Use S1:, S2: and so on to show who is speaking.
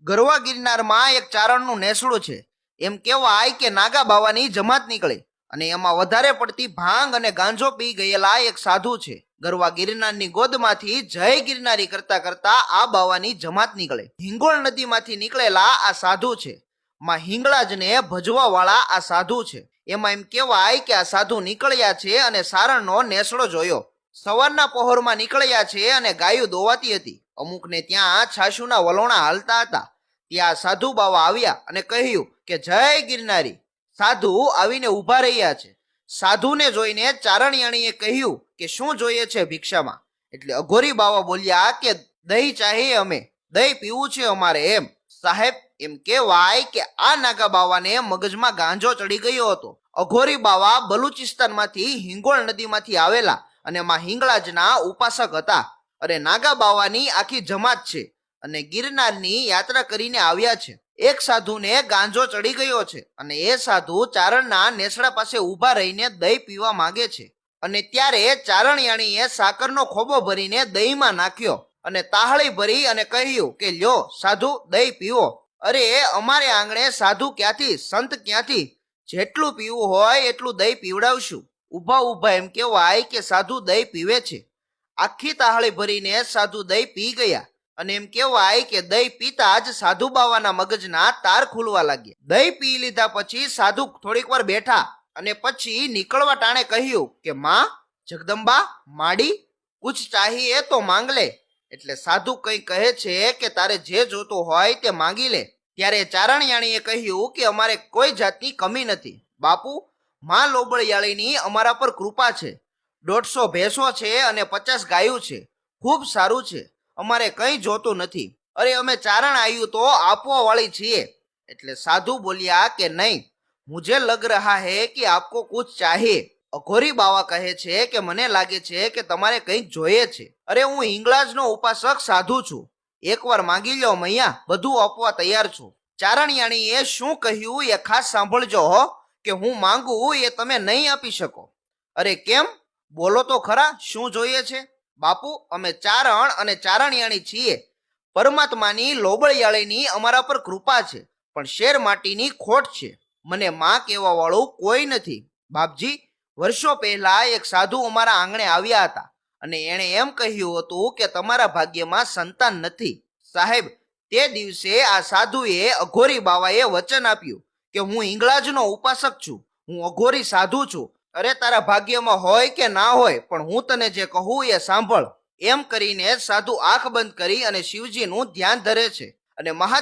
S1: ગરવા ગિરનારમાં એક ચારણનું નેસડું છે. એમ કહેવાય કે નાગા બાવાની જમાત નીકળે અને એમાં વધારે પડતી ભાંગ અને ગાંજો પી ગયેલા એક સાધુ છે. ગરવા ગિરનારની ગોદમાંથી જય ગિરનારી કરતા કરતા આ બાવાની જમાત નીકળે. હિંગોળ નદીમાંથી નીકળેલા આ સાધુ છે. માં હિંગળાજને ભજવા વાળા આ સાધુ છે. એમાં એમ કહેવાય કે આ સાધુ નીકળ્યા છે અને સારણનો નેસડો જોયો. સવારના પહોરમાં નીકળ્યા છે અને ગાયું દોવાતી હતી. અમુકને ત્યાં છાશુના વલોણા હાલતા હતા. ત્યાં સાધુ બાવા આવ્યા અને કહ્યું કે જય ગિરનારી. સાધુ આવીને ઊભા રહ્યા છે. સાધુને જોઈને ચારણિયાણીએ કહ્યું કે શું જોઈએ છે ભિક્ષામાં? એટલે અઘોરી બાવા બોલ્યા કે દહીં ચાહીએ, અમે દહીં પીવું છે અમારે. એમ સાહેબ, એમ કહેવાય કે આ નાગા બાવાને મગજમાં ગાંજો ચડી ગયો હતો. અઘોરી બાવા બલુચિસ્તાનમાંથી હિંગોળ નદીમાંથી આવેલા અને માં હિંગળાજના ઉપાસક હતા. અને નાગા બાવાની આખી જમાત છે અને ગિરનારની યાત્રા કરીને આવ્યા છે. એક સાધુને ગાંજો ચડી ગયો છે અને એ સાધુ ચારણના નેસડા પાસે ઊભા રહીને દહીં પીવા માંગે છે. અને ત્યારે ચારણિયાણીએ સાકરનો ખોબો ભરીને દહીંમાં નાખ્યો અને તાહળી ભરી અને કહ્યું કે લ્યો સાધુ, દહીં પીવો. અરે અમારે આંગણે સાધુ ક્યાંથી, સંત ક્યાંથી? જેટલું પીવું હોય એટલું દહીં પીવડાવશું. ઊભા ઊભા એમ કહેવાય કે સાધુ દહીં પીવે છે. આખી તાહળી ભરીને સાધુ દહીં પી ગયા અને એમ કહેવાય કે દહીં પીતા જ સાધુ બાવાના મગજના તાર ખુલવા લાગ્યા. દહીં પી લીધા પછી સાધુ થોડીક વાર બેઠા અને પછી નીકળવા ટાણે કહ્યું કે માં જગદંબા માડી, કુછ ચાહીએ તો માંગ લે. એટલે સાધુ કંઈ કહે છે કે તારે જે જોતું હોય તે માંગી લે. ત્યારે ચારણિયાણીએ કહ્યું કે અમારે કોઈ જાતની કમી નથી બાપુ. માં લોબળિયાળીની અમારા પર કૃપા છે. 150 ભેંસો છે અને 50 ગાયું છે. ખૂબ સારું છે, અમારે કંઈ જોતું નથી. અરે અમે ચારણ આવ્યું તો આપવા વાળી છીએ. એટલે સાધુ બોલ્યા કે નહીં, મુझे લગ રહા હૈ કે આપકો કુછ ચાહીએ. અઘોરી બાવા કહે છે કે મને લાગે છે કે તમારે કંઈક જોઈએ છે. અરે હું હિંગળાજનો ઉપાસક સાધુ છું. એકવાર માંગી લો મૈયા, બધું આપવા તૈયાર છું. ચારણિયાણીએ શું કહ્યું એ ખાસ સાંભળજો હો, કે હું માંગુ એ તમે નહીં આપી શકો. અરે કેમ? બોલો તો ખરા, શું જોઈએ છે? બાપુ, અમે ચારણ અને ચારણિયાણી છીએ. પરમાત્માની લોબળિયાળીની અમારા પર કૃપા છે, પણ શેર માટીની ખોટ છે. મને માં કહેવા વાળું કોઈ નથી. બાપજી, વર્ષો પહેલા એક સાધુ અમારા આંગણે આવ્યા હતા અને એણે એમ કહ્યું હતું કે તમારા ભાગ્યમાં સંતાન નથી. સાહેબ, તે દિવસે આ સાધુએ અઘોરી બાવાએ વચન આપ્યું કે હું હિંગળાજનો ઉપાસક છું, હું અઘોરી સાધુ છું. અરે તારા ભાગ્યમાં હોય કે ના હોય, પણ હું તને જે કહું એ સાંભળ. એમ કરીને સાધુ આંખ બંધ કરી અને શિવજીનું ધ્યાન ધરે છે અને મહા